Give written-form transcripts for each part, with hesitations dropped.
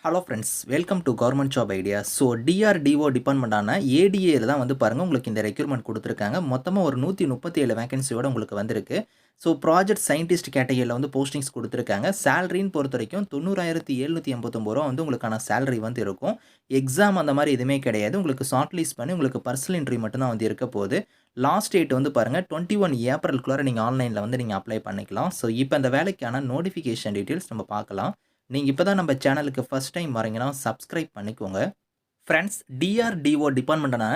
Hello friends, welcome to government job idea. So DRDO டிபார்ட்மெண்ட்டான ஏடிஏல தான் வந்து பாருங்கள் உங்களுக்கு இந்த ரெக்யூர்மெண்ட் கொடுத்துருக்காங்க. மொத்தமாக ஒரு 137 வேகன்சியோட உங்களுக்கு வந்திருக்கு. ஸோ ப்ராஜெக்ட் சயின்டிஸ்ட் கேட்டகரியில் வந்து போஸ்டிங்ஸ் கொடுத்துருக்காங்க. சேலரின்னு பொறுத்த வரைக்கும் 90,789 ரூபா வந்து உங்களுக்கான சேலரி வந்து இருக்கும். எக்ஸாம் அந்த மாதிரி எதுவுமே கிடையாது. உங்களுக்கு ஷார்ட் லிஸ்ட் பண்ணி உங்களுக்கு பர்சனல் இன்டர்வியூ மட்டும்தான் வந்து இருக்க போகுது. லாஸ்ட் டேட் வந்து பாருங்கள் 21 ஏப்ரலுக்குள்ளார நீங்கள் ஆன்லைனில் வந்து நீங்கள் அப்ளை பண்ணிக்கலாம். ஸோ இப்போ அந்த வேலைக்கான நோட்டிஃபிகேஷன் டீட்டெயில்ஸ் நம்ம பார்க்கலாம். நீங்க இப்ப தான் நம்ம சேனலுக்கு ஃபர்ஸ்ட் டைம் வரீங்கன்னா சப்ஸ்கிரைப் பண்ணிக்கோங்க. ஃப்ரெண்ட்ஸ், டிஆர்டிஓ டிபார்ட்மெண்ட்டான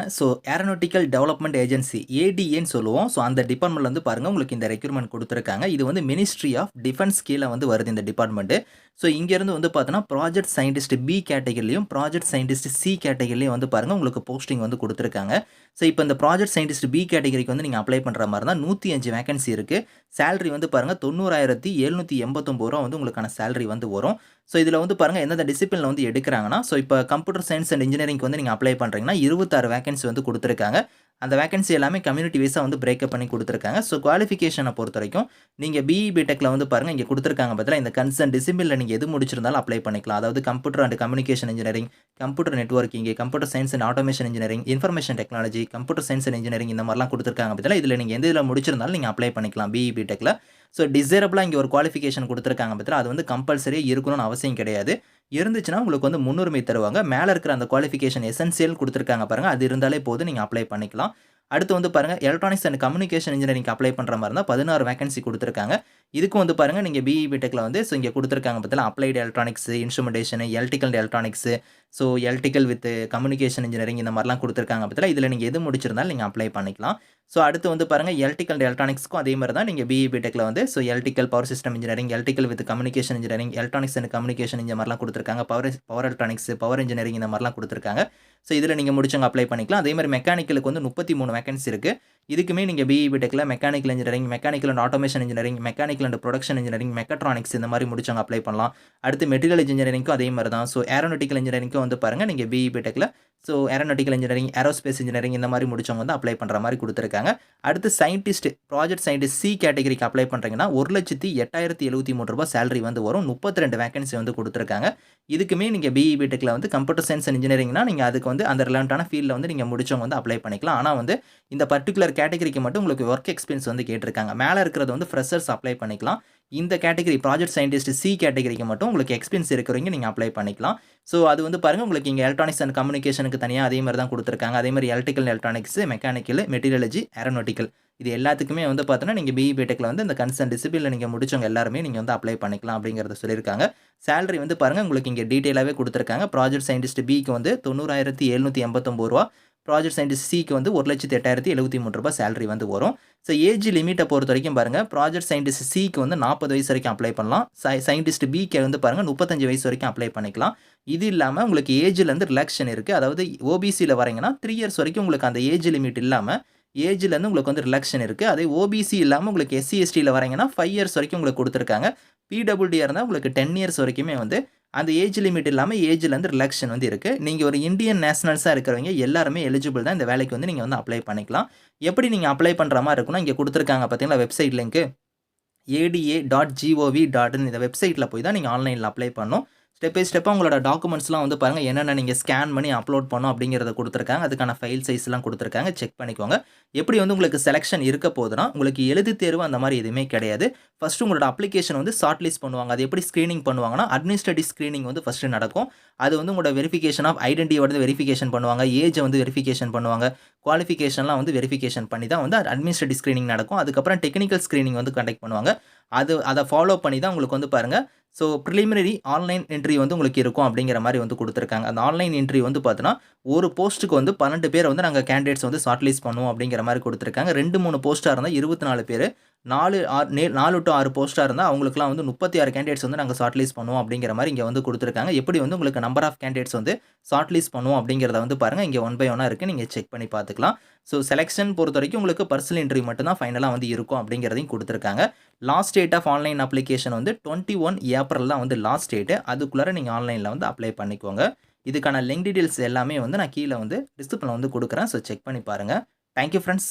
ஏரோநாட்டிக்கல் டெவலப்மெண்ட் ஏஜென்சி ஏடிஏன்னு சொல்லுவோம். ஸோ அந்த டிபார்ட்மெண்ட்ல வந்து பாருங்க உங்களுக்கு இந்த ரெக்யூர்மெண்ட் கொடுத்துருக்காங்க. இது வந்து மினிஸ்ட்ரி ஆஃப் டிஃபென்ஸ் கீழே வந்து வருது இந்த டிபார்ட்மெண்ட். ஸோ இங்கேருந்து வந்து பார்த்தோன்னா ப்ராஜெக்ட் சயின்டிஸ்ட் பி கேட்டகரிலையும் ப்ராஜெக்ட் சயின்டிஸ்ட் சி கேட்டகரிலையும் வந்து பாருங்க உங்களுக்கு போஸ்டிங் வந்து கொடுத்துருக்காங்க. ஸோ இப்போ இந்த ப்ராஜெக்ட் சயின்டிஸ்ட் பி கேட்டகரிக்கு வந்து நீங்கள் அப்ளை பண்ணுற மாதிரி தான் 105 வேகன்சி இருக்குது. சேலரி வந்து பாருங்கள் 90,789 ரூபா வந்து உங்களுக்கான சேலரி வந்து வரும். ஸோ இதில் வந்து பாருங்கள் எந்தெந்த டிசிப்ளினில் வந்து எடுக்கிறாங்கன்னா, ஸோ இப்போ கம்ப்யூட்டர் சயின்ஸ் அண்ட் இன்ஜினியரிங்க்கு வந்து நீங்கள் அப்ளை பண்ணுறீங்கன்னா 26 வேகன்சி வந்து கொடுத்துருக்காங்க. அந்த வேகன்சி எல்லாமே கம்யூனிட்டி வைஸாக வந்து பிரேக்கப் பண்ணி கொடுத்துருக்காங்க. ஸோ குவாலிஃபிகேஷனை பொறுத்த வரைக்கும் நீங்கள் பிஇ பிடெக்கில் வந்து பாருங்கள் இங்கே கொடுத்துருக்காங்க பார்த்தீங்களா, இந்த கன்சர்ன் டிசிப்ளினில் நீங்கள் எது முடிச்சிருந்தாலும் அப்ளை பண்ணிக்கலாம். அதாவது computer and communication engineering, computer networking, computer science and automation engineering, information technology, computer science and engineering இந்த மாதிரிலாம் கொடுத்துருக்காங்க பார்த்தீங்களா, இதில் நீங்கள் எந்த இதில் முடிச்சிருந்தாலும் நீங்கள் அப்ளை பண்ணிக்கலாம் பிஇ பிடெக்கில். ஸோ டிசைரபிளாக இங்கே ஒரு குவாலிஃபிகேஷன் கொடுத்துருக்காங்க பார்த்தீங்களா, அது வந்து கம்பல்சரியாக இருக்கணும்னு அவசியம் கிடையாது. இருந்துச்சுன்னா உங்களுக்கு வந்து முன்னுரிமை தருவாங்க. மேலே இருக்கிற அந்த குவாலிஃபிகேஷன் எசென்சியல் கொடுத்துருக்காங்க பாருங்கள், அது இருந்தாலே போதும் நீங்கள் அப்ளை பண்ணிக்கலாம். அடுத்து வந்து பாருங்கள் electronics and communication engineering apply பண்ணுற மாதிரி இருந்தால் 16 வேகன்சி கொடுத்துருக்காங்க. இதுக்கும் வந்து பாருங்கள் நீங்கள் பிஇ பிடெக்கில் வந்து ஸோ இங்கே கொடுத்துருக்காங்க பார்த்தீங்களா, applied electronics, instrumentation, electrical and electronics, so electrical with communication engineering இந்த மாதிரிலாம் கொடுத்துருக்காங்க பார்த்தீங்களா, இதில் நீங்கள் எது முடிச்சிருந்தாலும் நீங்கள் அப்ளை பண்ணிக்கலாம். ஸோ அடுத்து வந்து பாருங்கள் எலக்ட்ரிக்கல் அண்ட் எலக்ட்ரானிக்ஸ்க்கும் அதே மாதிரி தான் நீங்கள் பிஇ பிடெக்கில் வந்து so electrical power system engineering, electrical with communication engineering, electronics and communication இந்த மாதிரிலாம் கொடுத்துருக்காங்க. பவர் எலக்ட்ரானிக்ஸ், பவர் இன்ஜினியரிங் இந்த மாதிரிலாம் கொடுத்துருக்காங்க. ஸோ இதில் நீங்கள் முடிச்சவங்க அப்ளை பண்ணிக்கலாம். அதே மாதிரி மெக்கானிக்கலுக்கு வந்து 33 வேகன்சி இருக்குது. இதுக்குமே நீங்கள் பிஇ பிடெக்கில் mechanical engineering, mechanical and automation engineering, mechanical and production engineering, mechatronics இந்த மாதிரி முடிச்சவங்க அப்ளை பண்ணலாம். அடுத்து மெட்டீரியல் இன்ஜினியரிங்க்கும் அதே மாதிரி தான். ஸோ ஏரோநாட்டிக்கல் இன்ஜினியரிங்க்கும் வந்து பாருங்கள் நீங்கள் பிஇ பிடெக்கில் so aeronautical engineering, aerospace engineering இந்த மாதிரி முடிச்சவங்க வந்து அப்ளை பண்ணுற மாதிரி கொடுத்துருக்காங்க. அடுத்து சயின்டிஸ்ட் ப்ராஜெக்ட் சயின்டிஸ்ட் சி கேட்டகரிக்கு அப்ளை பண்ணுறீங்கன்னா 1,08,073 ரூபா சேலரி வந்து வரும். 32 வேகன்சி வந்து கொடுத்துருக்காங்க. இதுக்குமே நீங்கள் பிஇ பிடெக்கில் வந்து கம்ப்யூட்டர் சயின்ஸ் அண்ட் இன்ஜினியரிங்னா நீங்கள் அதுக்கு வந்து அந்த ரிலவெண்ட்டான ஃபீல்டில் வந்து நீங்கள் முடிச்சவங்க வந்து அப்ளை பண்ணிக்கலாம். ஆனால் வந்து இந்த பர்டிகுலர் கேட்டகரிக்கு மட்டும் உங்களுக்கு ஒர்க் எக்ஸ்பீரியன்ஸ் வந்து கேட்டிருக்காங்க. மேலே இருக்கிறது வந்து ஃப்ரெஷர்ஸ் அப்ளை பண்ணிக்கலாம். இந்த கேட்டகரி ப்ராஜெக்ட் சயின்டிஸ்ட் சி கேட்டகரிக்கு மட்டும் உங்களுக்கு எக்ஸ்பீரியன்ஸ் இருக்கிறவங்க நீங்கள் அப்ளை பண்ணிக்கலாம். ஸோ அது வந்து பாருங்கள் உங்களுக்கு இங்கே எலக்ட்ரானிக்ஸ் அண்ட் கம்யூனிகேஷனுக்கு தனியாக அதே மாதிரி தான் கொடுத்துருக்காங்க. அதே மாதிரி electrical electronics, mechanical, metallurgy, aeronautical இது எல்லாத்துக்குமே வந்து பார்த்தோன்னா நீங்கள் பிஇ பிடெக்கில் வந்து இந்த கன்சர்ன் டிசிப்ளினில் நீங்கள் முடிச்சவங்க எல்லாருமே நீங்கள் வந்து அப்ளை பண்ணிக்கலாம் அப்படிங்கிறத சொல்லியிருக்காங்க. சேலரி வந்து பாருங்கள் உங்களுக்கு இங்கே டீட்டெயிலாகவே கொடுத்துருக்காங்க. ப்ராஜெக்ட் சயின்டிஸ்ட் பிக்கு வந்து 90,789 ரூபா, ப்ராஜெக்ட் சயின்டிஸ்ட் சிக்கு வந்து 1,08,073 ரூபா சேலரி வந்து வரும். ஸோ ஏஜ் லிமிட்டை பொறுத்த வரைக்கும் பாருங்கள் ப்ராஜெக்ட் சயின்டிஸ்ட் சிக்கு வந்து 40 வயசு வரைக்கும் அப்ளை பண்ணலாம். சயின்டிஸ்ட் பிக்கு வந்து பாருங்கள் 35 வயசு வரைக்கும் அப்ளை பண்ணிக்கலாம். இது இல்லாமல் உங்களுக்கு ஏஜ்லேருந்து ரிலாக்ஷன் இருக்குது. அதாவது ஓபிசியில் வரீங்கன்னா 3 இயர்ஸ் வரைக்கும் உங்களுக்கு அந்த ஏஜ் லிமிட் இல்லாமல் ஏஜ்லேருந்து உங்களுக்கு வந்து ரிலாக்ஷன் இருக்குது. அதே ஓபிசி இல்லாமல் உங்களுக்கு எஸ்சி எஸ்டியில் வரீங்கன்னா 5 இயர்ஸ் வரைக்கும் உங்களுக்கு கொடுத்துருக்காங்க. பிடபிள்யூடியாக இருந்தால் உங்களுக்கு 10 இயர்ஸ் வரைக்குமே வந்து அந்த ஏஜ் லிமிட் இல்லாமல் ஏஜ்லேருந்து ரிலாக்ஷன் வந்து இருக்குது. நீங்கள் ஒரு இந்தியன் நேஷனல்ஸாக இருக்கிறவங்க எல்லாருமே எலிஜிபிள் தான் இந்த வேலைக்கு வந்து நீங்கள் வந்து அப்ளை பண்ணிக்கலாம். எப்படி நீங்கள் அப்ளை பண்ணுற மாதிரி இருக்குன்னா இங்கே கொடுத்துருக்காங்க பார்த்தீங்களா வெப்சைட் லிங்க்கு ada.gov.in இந்த வெப்சைட்டில் போய் தான் நீங்கள் ஆன்லைனில் அப்ளை பண்ணணும். ஸ்டெப் பை ஸ்டெப்பாக உங்களோட டாக்குமெண்ட்ஸ்லாம் வந்து பாருங்கள் என்னென்ன நீங்கள் ஸ்கேன் பண்ணி அப்லோட் பண்ணணும் அப்படிங்கிறத கொடுத்துருக்காங்க. அதுக்கான ஃபைல் சைஸ்லாம் கொடுத்துருக்காங்க. செக் பண்ணிக்கோங்க. எப்படி வந்து உங்களுக்கு செலெக்ஷன் இருக்க போதுன்னா உங்களுக்கு எழுத்து தேர்வு அந்த மாதிரி எதுவுமே கிடையாது. ஃபஸ்ட்டு உங்களோட அப்ளிகேஷன் வந்து ஷார்ட் லிஸ்ட் பண்ணுவாங்க. அது எப்படி ஸ்க்ரீனிங் பண்ணுவாங்கன்னா அட்மினிஸ்ட்ரேட்டிவ் ஸ்க்ரீனிங் வந்து ஃபஸ்ட்டு நடக்கும். அது வந்து உங்களோட வெரிஃபிகேஷன் ஆஃப் ஐடென்டிட்டி வந்து வெரிஃபிகேஷன் பண்ணுவாங்க. ஏஜை வந்து வெரிஃபிகேஷன் பண்ணுவாங்க. குவாலிஃபிகேஷன்லாம் வந்து வெரிஃபிகேஷன் பண்ணி தான் வந்து அட்மினிஸ்ட்ரேட்டிவ் ஸ்க்ரீனிங் நடக்கும். அதுக்கப்புறம் டெக்னிக்கல் ஸ்க்ரீனிங் வந்து கண்டக்ட் பண்ணுவாங்க. அதை ஃபாலோ பண்ணி தான் உங்களுக்கு வந்து பாருங்கள் ஸோ ப்ரிலிமினரி ஆன்லைன் என்ட்ரி வந்து உங்களுக்கு இருக்கும் அப்படிங்கிற மாதிரி வந்து கொடுத்துருக்காங்க. அந்த ஆன்லைன் என்ட்ரி வந்து பார்த்தோன்னா ஒரு போஸ்ட்டுக்கு வந்து 12 பேர் வந்து நாங்கள் கேண்டிடேட்ஸ் வந்து ஷார்ட் லிஸ்ட் பண்ணுவோம் அப்படிங்கிற மாதிரி கொடுத்துருக்காங்க. 2-3 போஸ்ட்டாக இருந்தால் 24 பேர், 4 to 6 போஸ்ட்டாக இருந்தால் அவங்களுக்குலாம் வந்து 36 கேண்டிடேட்ஸ் வந்து நாங்கள் ஷார்ட் லிஸ்ட் பண்ணுவோம் அப்படிங்கிற மாதிரி இங்கே வந்து கொடுத்துருக்காங்க. எப்படி வந்து உங்களுக்கு நம்பர் ஆஃப் கேண்டிடேட்ஸ் வந்து ஷார்ட் லிஸ்ட் பண்ணுவோம் அப்படிங்கிறத வந்து பாருங்கள் இங்கே 1 by 1 இருக்குது. நீங்கள் செக் பண்ணி பார்த்துக்கலாம். ஸோ செலெக்ஷன் பொறுத்த வரைக்கும் உங்களுக்கு பர்சனல் இன்டர்வியூ மட்டும் தான் ஃபைனலாக வந்து இருக்கும் அப்படிங்கிறதையும் கொடுத்துருக்காங்க. Last date of online application வந்து 21 ஏப்ரல் தான் வந்து லாஸ்ட் டேட்டு. அதுக்குள்ளார நீங்கள் ஆன்லைனில் வந்து அப்ளை பண்ணிக்கோங்க. இதுக்கான லிங்க் டீட்டெயில்ஸ் எல்லாமே வந்து நான் கீழே வந்து டிஸ்கிரிப்ஷனில் வந்து கொடுக்குறேன். ஸோ செக் பண்ணி பாருங்கள். Thank you friends.